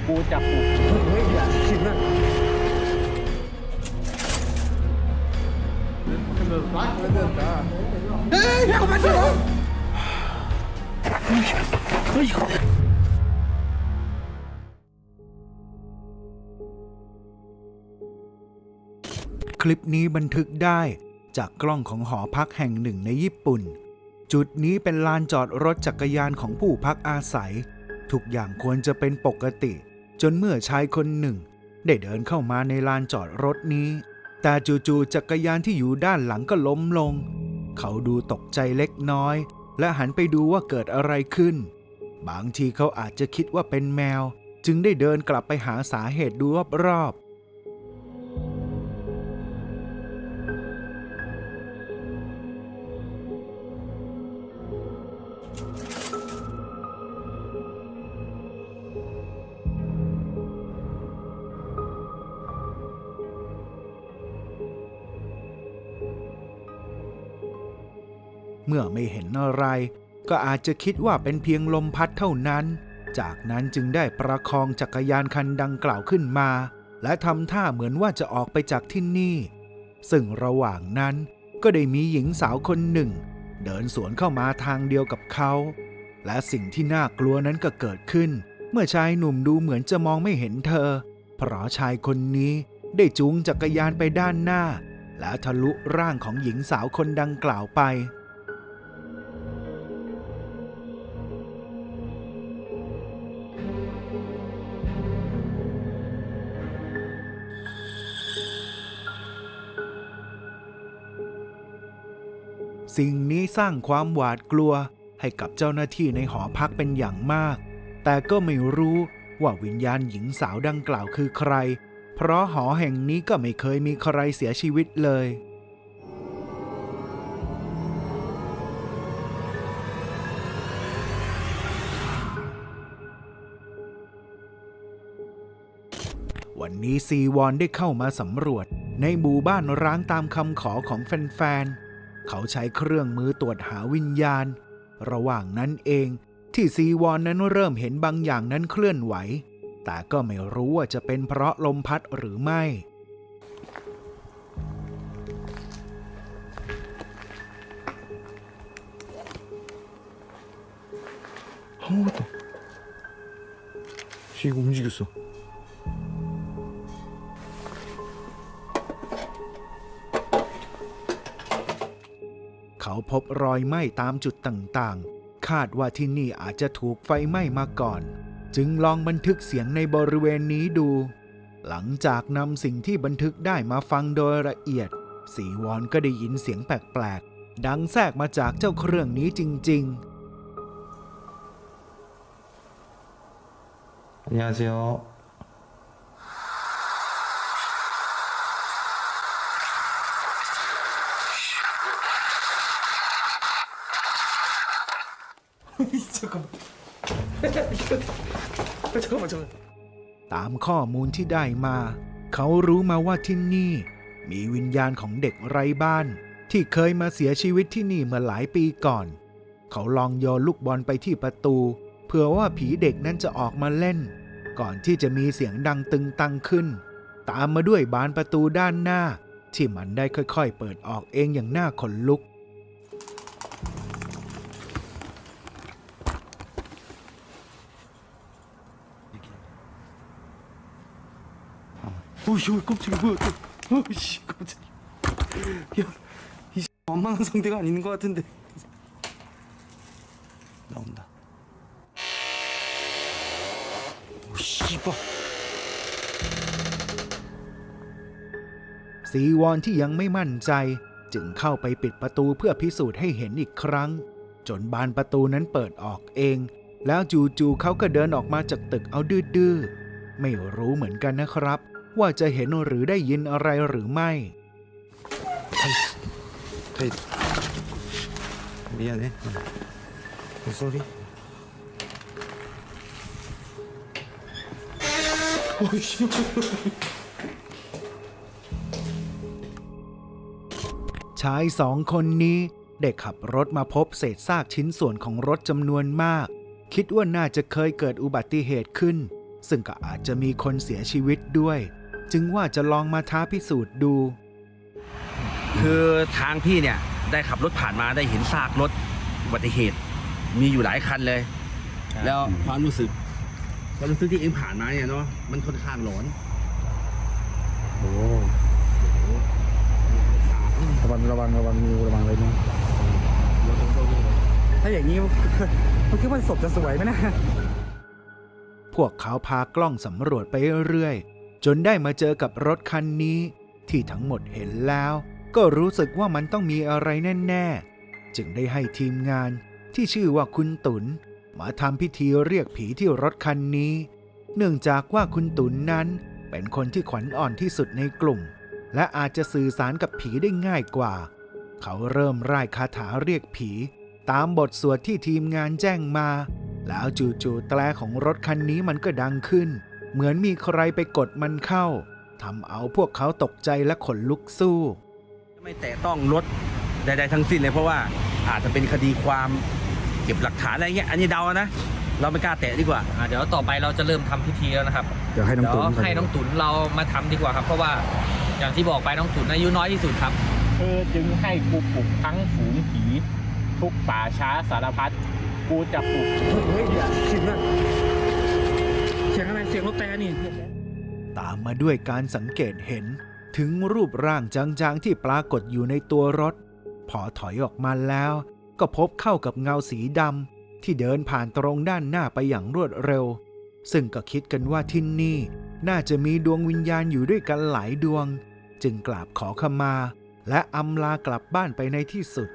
กูจับกูเฮ้ยอย่าชิมนะคลิปนี้บันทึกได้จากกล้องของหอพักแห่งหนึ่งในญี่ปุ่นจุดนี้เป็นลานจอดรถจักรยานของผู้พักอาศัยทุกอย่างควรจะเป็นปกติจนเมื่อชายคนหนึ่งได้เดินเข้ามาในลานจอดรถนี้แต่จู่ๆจักรยานที่อยู่ด้านหลังก็ล้มลงเขาดูตกใจเล็กน้อยและหันไปดูว่าเกิดอะไรขึ้นบางทีเขาอาจจะคิดว่าเป็นแมวจึงได้เดินกลับไปหาสาเหตุดูรอบๆเมื่อไม่เห็นอะไรก็อาจจะคิดว่าเป็นเพียงลมพัดเท่านั้นจากนั้นจึงได้ประคองจักรยานคันดังกล่าวขึ้นมาและทำท่าเหมือนว่าจะออกไปจากที่นี่ซึ่งระหว่างนั้นก็ได้มีหญิงสาวคนหนึ่งเดินสวนเข้ามาทางเดียวกับเขาและสิ่งที่น่ากลัวนั้นก็เกิดขึ้นเมื่อชายหนุ่มดูเหมือนจะมองไม่เห็นเธอเพราะชายคนนี้ได้จูงจักรยานไปด้านหน้าและทะลุร่างของหญิงสาวคนดังกล่าวไปสิ่งนี้สร้างความหวาดกลัวให้กับเจ้าหน้าที่ในหอพักเป็นอย่างมากแต่ก็ไม่รู้ว่าวิญญาณหญิงสาวดังกล่าวคือใครเพราะหอแห่งนี้ก็ไม่เคยมีใครเสียชีวิตเลยวันนี้ซีวอนได้เข้ามาสำรวจในหมู่บ้านร้างตามคำขอของแฟนๆเขาใช้เครื่องมือตรวจหาวิญญาณระหว่างนั้นเองที่ซีวอนนั้นเริ่มเห็นบางอย่างนั้นเคลื่อนไหวแต่ก็ไม่รู้ว่าจะเป็นเพราะลมพัดหรือไม่움직였어เขาพบรอยไหม้ตามจุดต่างๆคาดว่าที่นี่อาจจะถูกไฟไหม้มาก่อนจึงลองบันทึกเสียงในบริเวณนี้ดูหลังจากนำสิ่งที่บันทึกได้มาฟังโดยละเอียดสีวอนก็ได้ยินเสียงแปลกๆดังแทรกมาจากเจ้าเครื่องนี้จริง안녕하세요 잠깐만 ตามข้อมูลที่ได้มาเขารู้มาว่าที่นี่มีวิญญาณของเด็กไร้บ้านที่เคยมาเสียชีวิตที่นี่เมื่อหลายปีก่อนเขาลองโยนลูกบอลไปที่ประตูเพื่อว่าผีเด็กนั้นจะออกมาเล่นก่อนที่จะมีเสียงดังตึงตังขึ้นตามมาด้วยบานประตูด้านหน้าที่มันได้ค่อยๆเปิดออกเองอย่างน่าขนลุก오씨 깜짝이야 뭐야 또 오씨 깜짝이야 야이 만만한 상대가 아닌 것 같은데 나온다 오 씨발ซีวอนที่ยังไม่มั่นใจจึงเข้าไปปิดประตูเพื่อพิสูจน์ให้เห็นอีกครั้งจนบานประตูนั้นเปิดออกเองแล้วจู่ๆเขาก็เดินออกมาจากตึกเอาดื้อๆไม่รู้เหมือนกันนะครับว่าจะเห็นหรือได้ยินอะไรหรือไม่ 미안해 sorry 오씨 ชายสองคนนี้ได้ขับรถมาพบเศษซากชิ้นส่วนของรถจำนวนมากคิดว่าน่าจะเคยเกิดอุบัติเหตุขึ้น ซึ่งก็อาจจะมีคนเสียชีวิตด้วย จึงว่าจะลองมาท้าพิสูจน์ดู คือทางพี่เนี่ยได้ขับรถผ่านมาได้เห็นซากรถอุบัติเหตุมีอยู่หลายคันเลย แล้วความรู้สึกที่เองผ่านมาเนี่ยเนาะมันค่อนข้างหลอน โอ้ระวังงูระวังเลยนะ ถ้าอย่างนี้มันคิดว่าศพจะสวยไหมนะ พวกเขาพากล้องสำรวจไปเรื่อยๆจนได้มาเจอกับรถคันนี้ที่ทั้งหมดเห็นแล้วก็รู้สึกว่ามันต้องมีอะไรแน่ๆจึงได้ให้ทีมงานที่ชื่อว่าคุณตุนมาทำพิธีเรียกผีที่รถคันนี้เนื่องจากว่าคุณตุนนั้นเป็นคนที่ขวัญอ่อนที่สุดในกลุ่มและอาจจะสื่อสารกับผีได้ง่ายกว่าเขาเริ่มร่ายคาถาเรียกผีตามบทสวดที่ทีมงานแจ้งมาแล้วจู่ๆแตรของรถคันนี้มันก็ดังขึ้นเหมือนมีใครไปกดมันเข้าทำเอาพวกเขาตกใจและขนลุกสู้ ไม่แตะต้องรถใดๆทั้งสิ้นเลยเพราะว่าอาจจะเป็นคดีความเก็บหลักฐานอะไรเงี้ยอันนี้เดานะเราไม่กล้าแตะดีกว่า เดี๋ยวต่อไปเราจะเริ่มทำพิธีแล้วนะครับ เดี๋ยวให้น้องตุน ให้น้องตุนเรามาทำดีกว่าครับ เพราะว่าอย่างที่บอกไปน้องตุนอายุน้อยที่สุดครับ จึงให้กูปลุกทั้งฝูงผีทุกป่าช้าสารพัดกูจะปลุก เฮ้ยเสียงอะไรเสียงรถแต่นี่ ตามมาด้วยการสังเกตเห็นถึงรูปร่างจางๆที่ปรากฏอยู่ในตัวรถพอถอยออกมาแล้วก็พบเข้ากับเงาสีดำที่เดินผ่านตรงด้านหน้าไปอย่างรวดเร็วซึ่งก็คิดกันว่าที่นี่น่าจะมีดวงวิญญาณอยู่ด้วยกันหลายดวงจึงกราบขอขมาและอำลากลับบ้านไปในที่สุด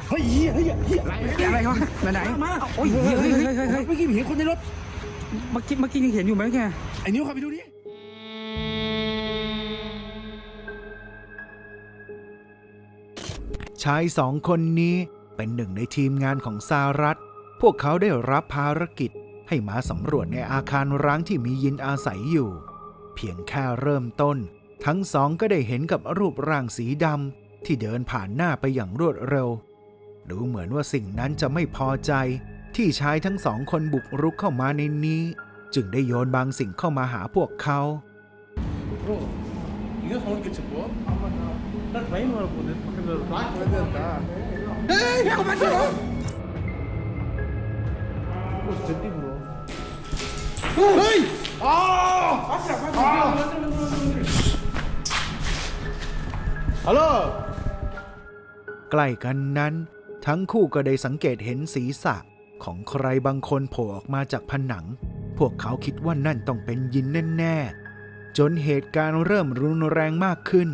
เฮ้ยอะไรวะไหนมาโอ้ยเฮ้ยเมื่อกี้เห็นคนในรถเมื่อกี้ยังเห็นอยู่ไหมแกไอ้นิ้วขับไปดูดิ ชายสองคนนี้เป็นหนึ่งในทีมงานของสารัฐพวกเขาได้รับภารกิจให้มาสำรวจในอาคารร้างที่มียินอาศัยอยู่เพียงแค่เริ่มต้นทั้งสองก็ได้เห็นกับรูปร่างสีดำที่เดินผ่านหน้าไปอย่างรวดเร็วดูเหมือนว่าสิ่งนั้นจะไม่พอใจที่ชายทั้งสองคนบุกรุกเข้ามาในนี้จึงได้โยนบางสิ่งเข้ามาหาพวกเขา ใกล้กันนั้นทั้งคู่ก็ได้สังเกตเห็นศีรษะของใครบางคนโผล่ออกมาจากผนังพวกเขาคิดว่านั่นต้องเป็นยินแน่ๆจนเหตุการณ์เริ่มรุนแรงมากขึ้น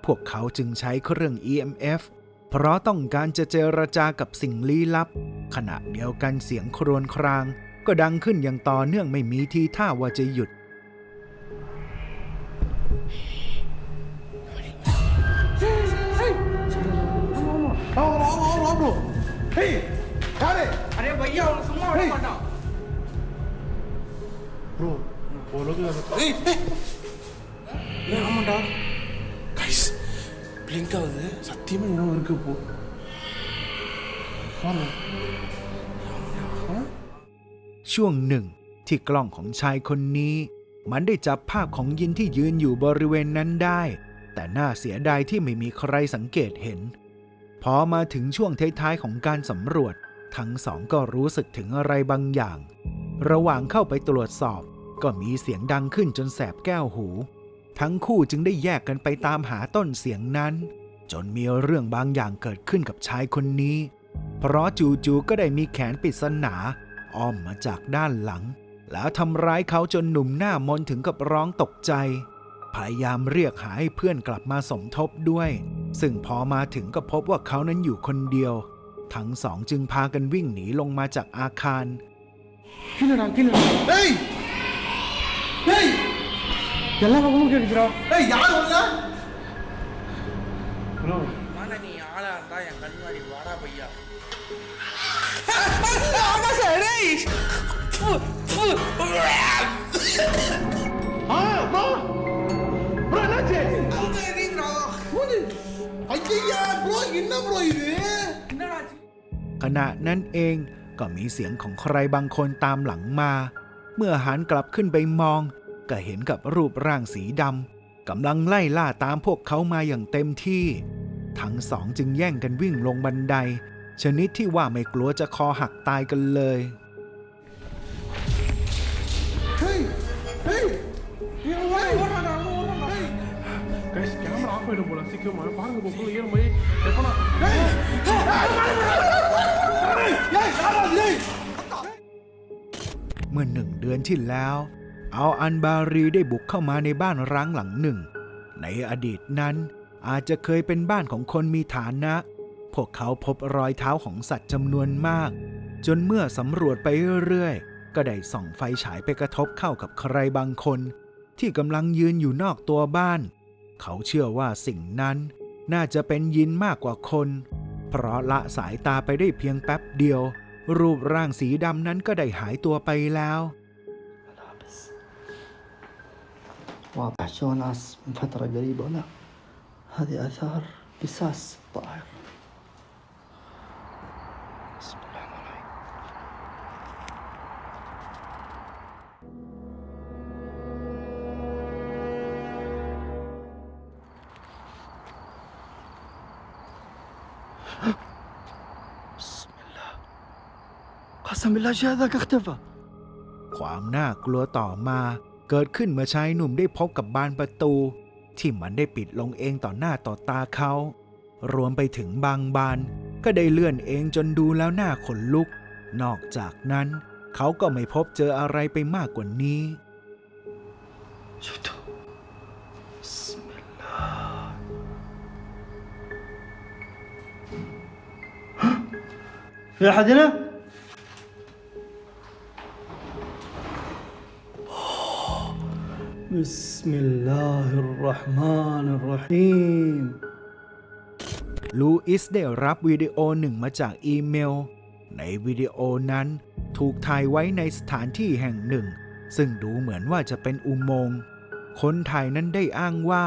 พวกเขาจึงใช้เครื่อง EMF เพราะต้องการจะเจรจากับสิ่งลี้ลับขณะเดียวกันเสียงครวญครางก็ดังขึ้นอย่างต่อเนื่องไม่มีทีท่าว่าจะหยุดช่วงหนึ่งที่กล้องของชายคนนี้มันได้จับภาพของยินที่ยืนอยู่บริเวณนั้นได้แต่น่าเสียดายที่ไม่มีใครสังเกตเห็นพอมาถึงช่วงท้ายๆของการสำรวจทั้งสองก็รู้สึกถึงอะไรบางอย่างระหว่างเข้าไปตรวจสอบก็มีเสียงดังขึ้นจนแสบแก้วหูทั้งคู่จึงได้แยกกันไปตามหาต้นเสียงนั้นจนมีเรื่องบางอย่างเกิดขึ้นกับชายคนนี้เพราะจู่ๆก็ได้มีแขนปริศนาอ้อมมาจากด้านหลังแล้วทำร้ายเขาจนหนุ่มหน้ามนถึงกับร้องตกใจพยายามเรียกหาให้เพื่อนกลับมาสมทบด้วยซึ่งพอมาถึงก็พบว่าเขานั้นอยู่คนเดียวทั้งสองจึงพากันวิ่งหนีลงมาจากอาคารಎಲ್ಲ ಹೋಗಿ ಕೇಳಿದ್ರೋ ஏய் யார் வரல ப்ரோ mana நீ ஆளா இருந்தா என் கண்வாடி வாடா பையா ஆமா சார் டேய் ப்ரோ என்னாச்சு அவங்க எறீங்கடா ஐயா ப்ரோ என்ன ப்ரோ இது என்னடா ขณะนั้นเองก็มีเสียงของใครบางคนตามหลังมาเมื่อหันกลับขึ้นไปมองก็เห็นกับรูปร่างสีดำกำลังไล่ล่าตามพวกเขามาอย่างเต็มที่ทั้งสองจึงแย่งกันวิ่งลงบันไดชนิดที่ว่าไม่กลัวจะคอหักตายกันเลย Guys, camera off ஆயிடும் போல சீக்கிரம் பாருங்க பொம்பளை ஏன் போய் எப்பனாเมื่อ1 เดือนที่แล้วอัลอันบารีได้บุกเข้ามาในบ้านร้างหลังหนึ่งในอดีตนั้นอาจจะเคยเป็นบ้านของคนมีฐานะพวกเขาพบรอยเท้าของสัตว์จำนวนมากจนเมื่อสำรวจไปเรื่อยๆก็ได้ส่องไฟฉายไปกระทบเข้ากับใครบางคนที่กำลังยืนอยู่นอกตัวบ้านเขาเชื่อว่าสิ่งนั้นน่าจะเป็นยินมากกว่าคนเพราะละสายตาไปได้เพียงแป๊บเดียวรูปร่างสีดำนั้นก็ได้หายตัวไปแล้ว واضح شو ناس من فترة قريبة لا هذه آثار قصاص الطائر بسم الله الرحمن الرحيم بسم الله قسم بالله شيء هذاك اختفى ความน่ากลัวต่อมาเกิดขึ้นเมื่อชายหนุ่มได้พบกับบานประตูที่มันได้ปิดลงเองต่อหน้าต่อตาเขารวมไปถึงบางบานก็ได้เลื่อนเองจนดูแล้วหน้าขนลุกนอกจากนั้นเขาก็ไม่พบเจออะไรไปมากกว่านี้ شفتوا بسم الله في أحد هنا؟ بسم الله الرحمن الرحيم ลูอิสได้รับวิดีโอหนึ่งมาจากอีเมลในวิดีโอนั้นถูกถ่ายไว้ในสถานที่แห่งหนึ่งซึ่งดูเหมือนว่าจะเป็นอุโมงค์คนถ่ายนั้นได้อ้างว่า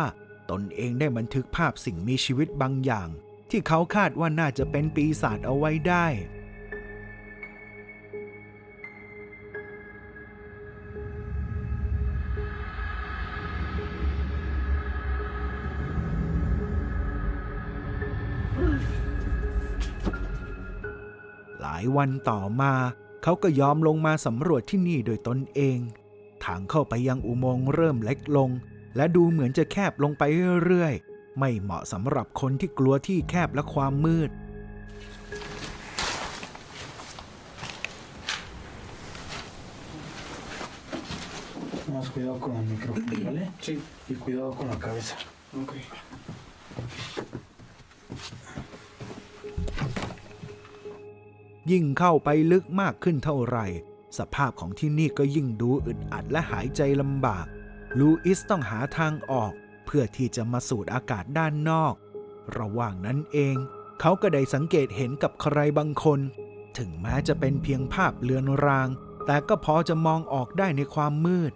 ตนเองได้บันทึกภาพสิ่งมีชีวิตบางอย่างที่เขาคาดว่าน่าจะเป็นปีศาจเอาไว้ได้หลายวันต่อมาเขาก็ยอมลงมาสำรวจที่นี่โดยตนเองทางเข้าไปยังอุโมงค์เริ่มเล็กลงและดูเหมือนจะแคบลงไปเรื่อยๆไม่เหมาะสำหรับคนที่กลัวที่แคบและความมืดMás cuidado con el micrófono, ¿vale? Sí. Y cuidado con la cabeza. Ok. ยิ่งเข้าไปลึกมากขึ้นเท่าไหร่สภาพของที่นี่ก็ยิ่งดูอึดอัดและหายใจลำบากลูอิสต้องหาทางออกเพื่อที่จะมาสูดอากาศด้านนอกระหว่างนั้นเองเขาก็ได้สังเกตเห็นกับใครบางคนถึงแม้จะเป็นเพียงภาพเลือนรางแต่ก็พอจะมองออกได้ในความมืด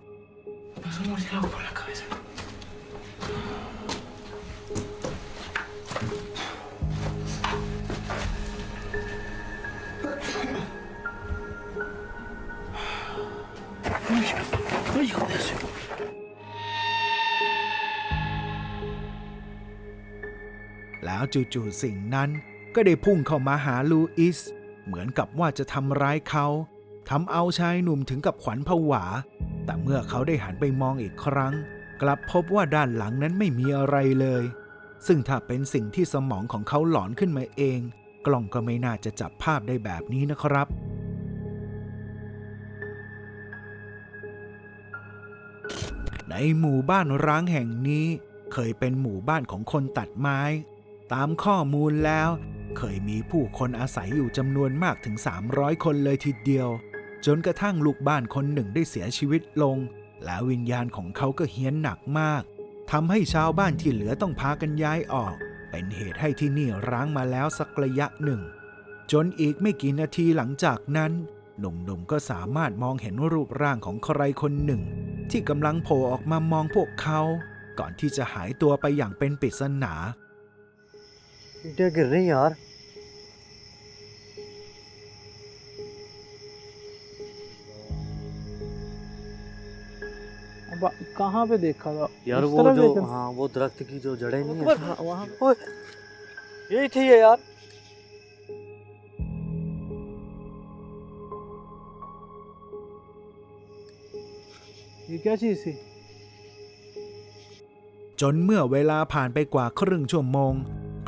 แล้วจู่ๆสิ่งนั้นก็ได้พุ่งเข้ามาหาลูอิสเหมือนกับว่าจะทำร้ายเขาทำเอาชายหนุ่มถึงกับขวัญผวาแต่เมื่อเขาได้หันไปมองอีกครั้งกลับพบว่าด้านหลังนั้นไม่มีอะไรเลยซึ่งถ้าเป็นสิ่งที่สมองของเขาหลอนขึ้นมาเองกล้องก็ไม่น่าจะจับภาพได้แบบนี้นะครับในหมู่บ้านร้างแห่งนี้เคยเป็นหมู่บ้านของคนตัดไม้ตามข้อมูลแล้วเคยมีผู้คนอาศัยอยู่จำนวนมากถึง300 คนเลยทีเดียวจนกระทั่งลูกบ้านคนหนึ่งได้เสียชีวิตลงและวิญญาณของเขาก็เฮี้ยนหนักมากทำให้ชาวบ้านที่เหลือต้องพากันย้ายออกเป็นเหตุให้ที่นี่ร้างมาแล้วสักระยะหนึ่งจนอีกไม่กี่นาทีหลังจากนั้นหนุ่มๆก็สามารถมองเห็นรูปร่างของใครคนหนึ่งที่กำลังโผล่ออกมามองพวกเขาก่อนที่จะหายตัวไปอย่างเป็นปริศนา क्या कर रहे हैं यार कहाँ पे देखा था यार उस वो तरफ जो देखा? हाँ वो दरख्त की जो जड़ें नहीं है वहाँ ओए, यही थी ये यार। ये क्या चीज़ थी? จนเมื่อเวลาผ่านไปกว่าครึ่งชั่วโมง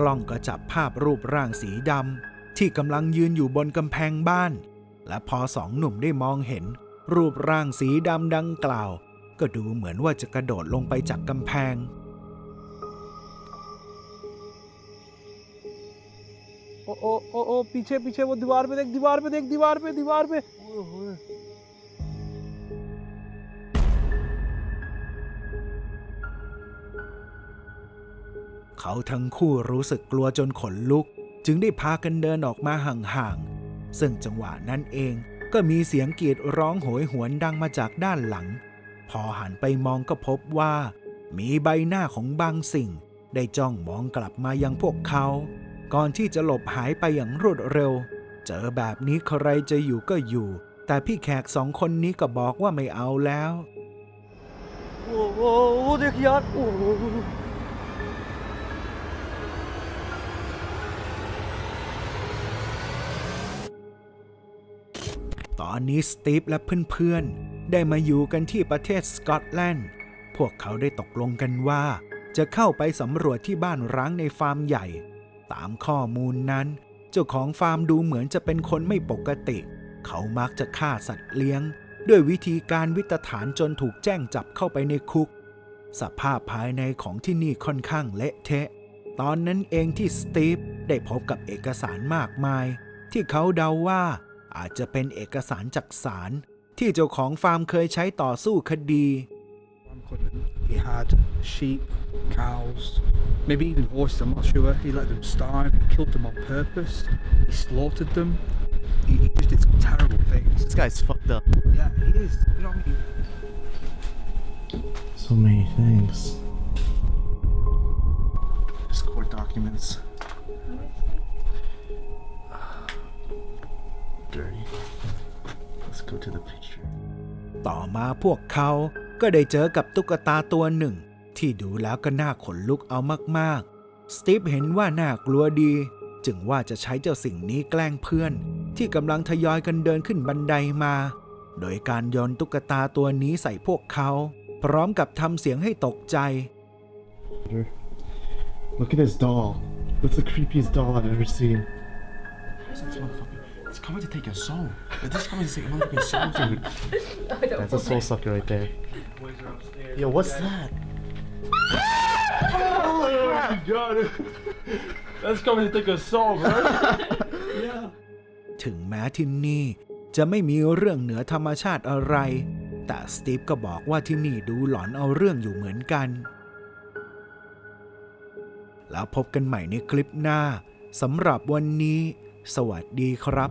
กล้องก็จับภาพรูปร่างสีดำที่กำลังยืนอยู่บนกำแพงบ้าน และพอสองหนุ่มได้มองเห็นรูปร่างสีดำดังกล่าว ก็ดูเหมือนว่าจะกระโดดลงไปจากกำแพง ओ ओ ओ ओ पीछे पीछे वो दीवार पे देख, दीवार पे देख, दीवार पे, दीवार पे।เขาทั้งคู่รู้สึกกลัวจนขนลุก จึงได้พากันเดินออกมาห่างๆซึ่งจังหวะนั้นเองก็มีเสียงกรีดร้องโหยหวนดังมาจากด้านหลัง พอหันไปมองก็พบว่ามีใบหน้าของบางสิ่งได้จ้องมองกลับมายังพวกเขา ก่อนที่จะหลบหายไปอย่างรวดเร็ว เจอแบบนี้ใครจะอยู่ก็อยู่ แต่พี่แขก2 คนนี้ก็บอกว่าไม่เอาแล้ว वो देख यार ओ, ตอนนี้สตีฟและเพื่อนๆได้มาอยู่กันที่ประเทศสกอตแลนด์ พวกเขาได้ตกลงกันว่าจะเข้าไปสำรวจที่บ้านร้างในฟาร์มใหญ่ ตามข้อมูลนั้นเจ้าของฟาร์มดูเหมือนจะเป็นคนไม่ปกติ เขามักจะฆ่าสัตว์เลี้ยงด้วยวิธีการวิตฐานจนถูกแจ้งจับเข้าไปในคุก สภาพภายในของที่นี่ค่อนข้างเละเทะ ตอนนั้นเองที่สตีฟได้พบกับเอกสารมากมาย ที่เขาเดาว่าอาจจะเป็นเอกสารจากศาลที่เจ้าของฟาร์มเคยใช้ต่อสู้คดี He had sheep, cows, maybe even horses, I'm not sure. He let them starve, he killed them on purpose, he slaughtered them. He just did some terrible things. this guy's fucked up. Yeah, he is. You know what I mean? So many things. Just court documents. Dirty. Let's go to the picture. ต่อมาพวกเขาก็ได้เจอกับตุ๊กตาตัวหนึ่งที่ดูแล้วก็น่าขนลุกเอามากๆ สตีฟเห็นว่าน่ากลัวดี จึงว่าจะใช้เจ้าสิ่งนี้แกล้งเพื่อนที่กำลังทยอยกันเดินขึ้นบันไดมา โดยการโยนตุ๊กตาตัวนี้ใส่พวกเขาพร้อมกับทำเสียงให้ตกใจ Look at this doll. That's the creepiest doll I've ever seen. It's coming to take your soul. This is coming to take your soul, dude. That's a soul sucker right there. Yo, what's that? Oh my god. That's coming to take your soul, bro. ถึงแม้ที่นี่จะไม่มีเรื่องเหนือธรรมชาติอะไร แต่สตีฟก็บอกว่าที่นี่ดูหลอนเอาเรื่องอยู่เหมือนกัน แล้วพบกันใหม่ในคลิปหน้าสำหรับวันนี้ สวัสดีครับ